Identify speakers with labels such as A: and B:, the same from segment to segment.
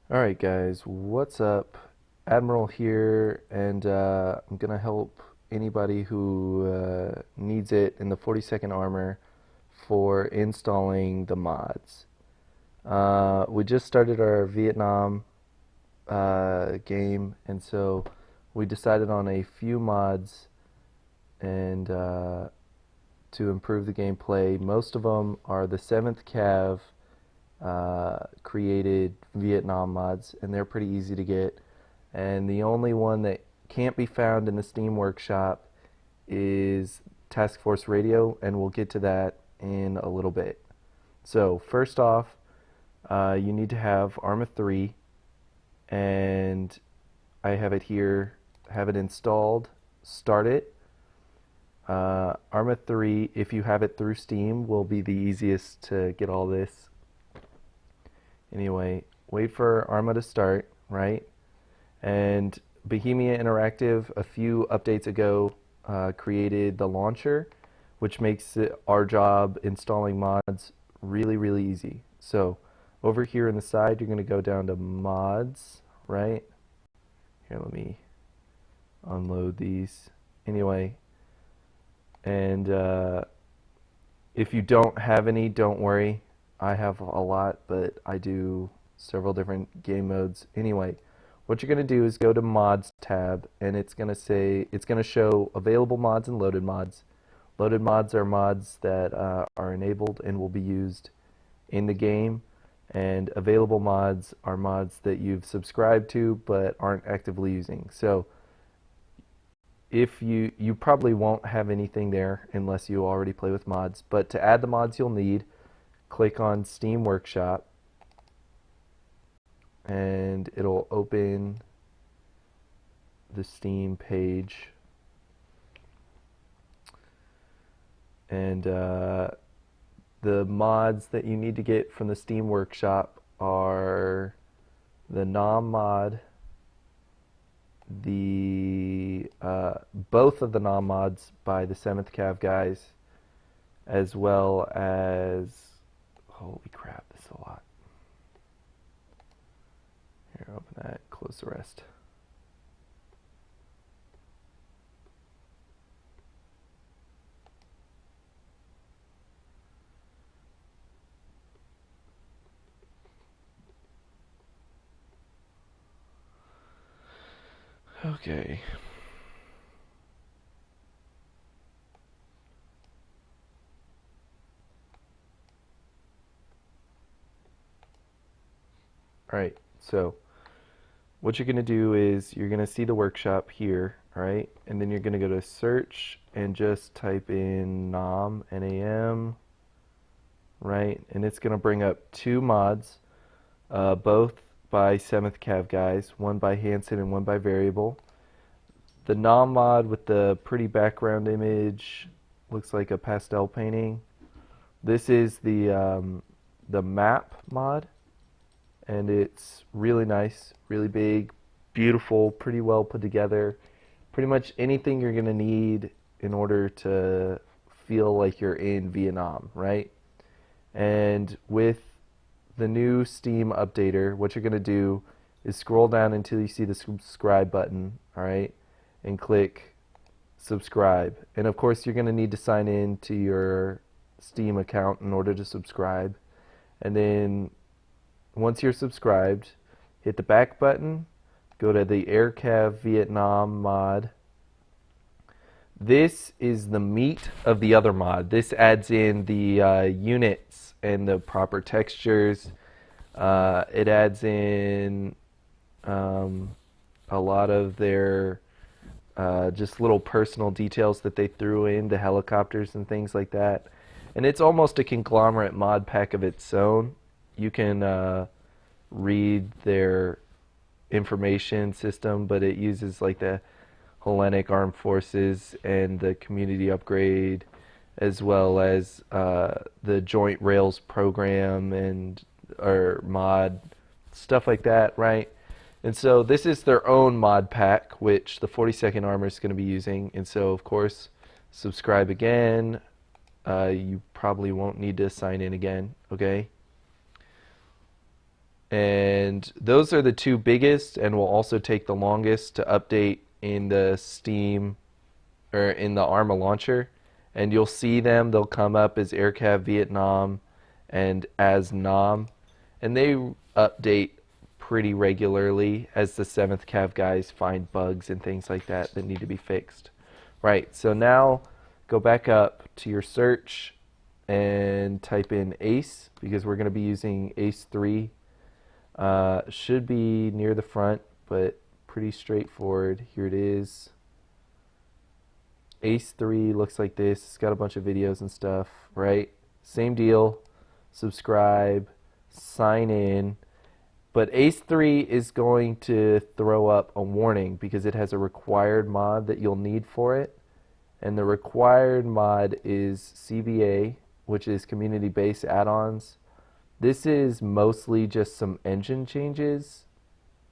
A: Alright guys, what's up? Admiral here, and I'm gonna help anybody who needs it in the 42nd Armor for installing the mods. We just started our Vietnam game, and so we decided on a few mods and to improve the gameplay. Most of them are the 7th Cav created Vietnam mods, and they're pretty easy to get. And the only one that can't be found in the Steam Workshop is Task Force Radio, and we'll get to that in a little bit. So first off, you need to have Arma 3, and I have it here, have it installed, start it. Arma 3, if you have it through Steam, will be the easiest to get all this. Anyway, wait for Arma to start, right? And Bohemia Interactive, a few updates ago, created the launcher, which makes our job installing mods really, really easy. So over here on the side, you're going to go down to mods, right? Here, let me unload these. Anyway, and if you don't have any, don't worry. I have a lot, but I do several different game modes. Anyway, what you're going to do is go to Mods tab, and it's going to show available mods and loaded mods. Loaded mods are mods that are enabled and will be used in the game, and available mods are mods that you've subscribed to but aren't actively using. So if you probably won't have anything there unless you already play with mods, but to add the mods you'll need, click on Steam Workshop, and it'll open the Steam page. And the mods that you need to get from the Steam Workshop are the NOM mod, the both of the NOM mods by the 7th Cav guys, as well as, holy crap, this is a lot. Here, open that, close the rest. Okay. Alright, so what you're going to do is you're going to see the workshop here, right? And then you're going to go to search and just type in NAM, N-A-M, right? And it's going to bring up two mods, both by 7th Cav guys, one by Hansen and one by Variable. The NAM mod with the pretty background image looks like a pastel painting. This is the map mod, and it's really nice, really big, beautiful, pretty well put together. Pretty much anything you're going to need in order to feel like you're in Vietnam, right? And with the new Steam updater, what you're going to do is scroll down until you see the subscribe button, all right? And click subscribe. And of course, you're going to need to sign in to your Steam account in order to subscribe. And then once you're subscribed, hit the back button, go to the AirCav Vietnam mod. This is the meat of the other mod. This adds in the units and the proper textures. It adds in a lot of their just little personal details that they threw in, the helicopters and things like that. And it's almost a conglomerate mod pack of its own. You can read their information system, but it uses like the Hellenic Armed Forces and the community upgrade, as well as the Joint Rails program and or mod, stuff like that, right? And so this is their own mod pack, which the 42nd Armor is going to be using. And so, of course, subscribe again. You probably won't need to sign in again, okay? And those are the two biggest and will also take the longest to update in the Steam or in the Arma launcher. And you'll see them, they'll come up as AirCav Vietnam and as Nam. And they update pretty regularly as the 7th Cav guys find bugs and things like that that need to be fixed. Right, so now go back up to your search and type in ACE because we're going to be using ACE 3. Should be near the front, but pretty straightforward. Here it is. ACE 3 looks like this. It's got a bunch of videos and stuff, right? Same deal. Subscribe, sign in. But ACE 3 is going to throw up a warning because it has a required mod that you'll need for it. And the required mod is CBA, which is community-based add-ons. This is mostly just some engine changes.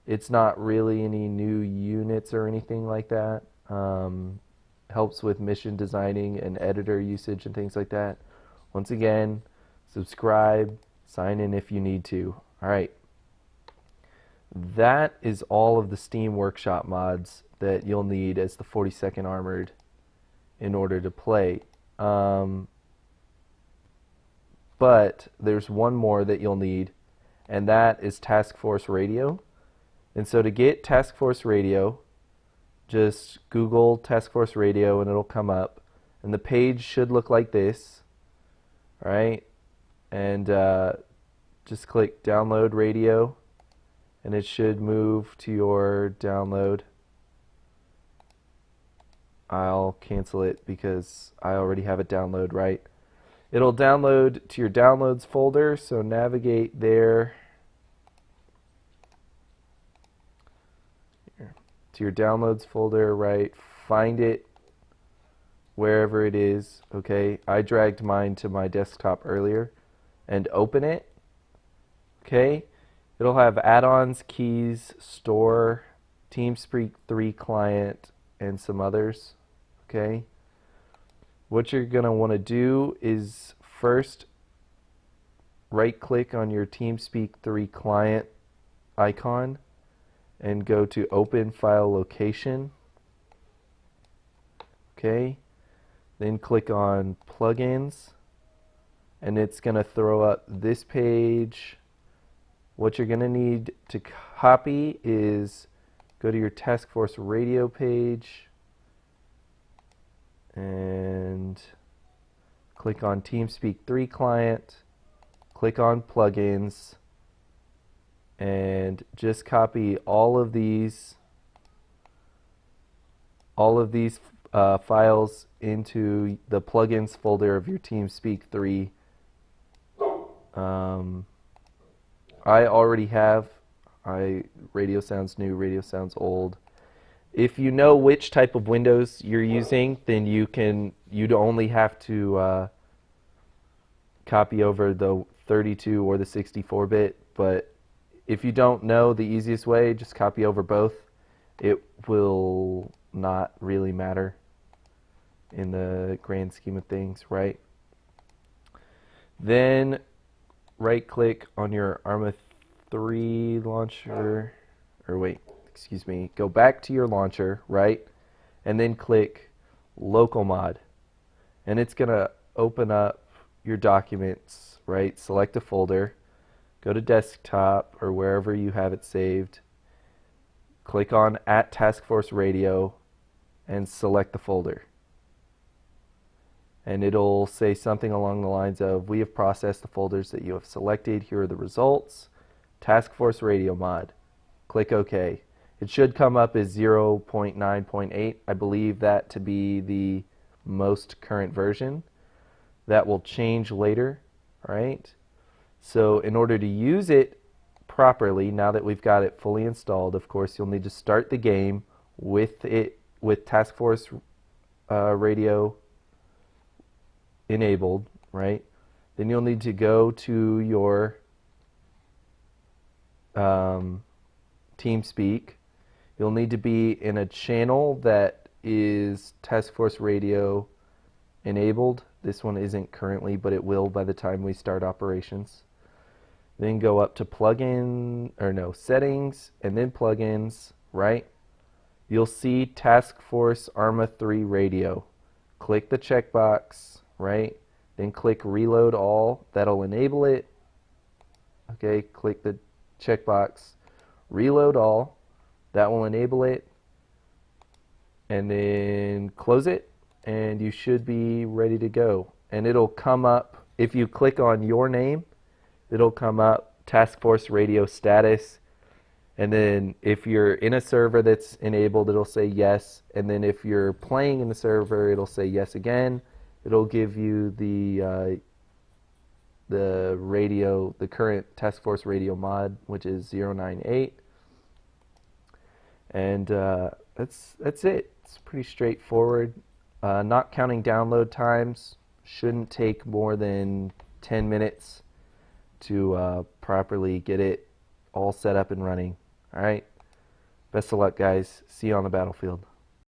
A: It's not really any new units or anything like that. Helps with mission designing and editor usage and things like that. Once again, subscribe, sign in if you need to. All right. That is all of the Steam Workshop mods that you'll need as the 42nd Armored in order to play. But there's one more that you'll need, and that is Task Force Radio. And so to get Task Force Radio, just Google Task Force Radio and it'll come up. And the page should look like this, right? And just click Download Radio, and it should move to your download. I'll cancel it because I already have it download, right? It'll download to your downloads folder, so navigate there to your downloads folder, right? Find it wherever it is, okay? I dragged mine to my desktop earlier and open it, okay? It'll have add-ons, keys, store, TeamSpeak 3 client, and some others, okay? What you're going to want to do is first right-click on your TeamSpeak 3 client icon and go to Open File Location. Okay. Then click on Plugins, and it's going to throw up this page. What you're going to need to copy is go to your Task Force Radio page and click on TeamSpeak 3 client, click on Plugins, and just copy all of these files into the plugins folder of your TeamSpeak 3. I already have. Radio sounds new, radio sounds old. If you know which type of Windows you're using, then you'd only have to copy over the 32 or the 64-bit, but if you don't know the easiest way, just copy over both. It will not really matter in the grand scheme of things, right? Then right-click on your Arma 3 launcher, or wait, excuse me, go back to your launcher, right? And then click Local Mod. And it's going to open up your documents, right? Select a folder. Go to desktop or wherever you have it saved. Click on Task Force Radio and select the folder. And it'll say something along the lines of, we have processed the folders that you have selected. Here are the results. Task Force Radio mod. Click OK. It should come up as 0.9.8. I believe that to be the most current version. That will change later, right? So in order to use it properly, now that we've got it fully installed, of course, you'll need to start the game with Task Force Radio enabled, right? Then you'll need to go to your TeamSpeak. You'll need to be in a channel that is Task Force Radio enabled. This one isn't currently, but it will by the time we start operations. then go up to plugin, or no, settings, and then plugins, right? You'll see Task Force Arma 3 radio. Click the checkbox, right? Then click reload all. That'll enable it. Okay, click the checkbox, reload all. That will enable it. And then close it, and you should be ready to go. And it'll come up, if you click on your name, it'll come up Task Force radio status. And then if you're in a server that's enabled, it'll say yes. And then if you're playing in the server, it'll say yes again. It'll give you the radio, the current Task Force radio mod, which is 098. And that's it. It's pretty straightforward. Not counting download times, shouldn't take more than 10 minutes to properly get it all set up and running. All right. Best of luck, guys. See you on the battlefield.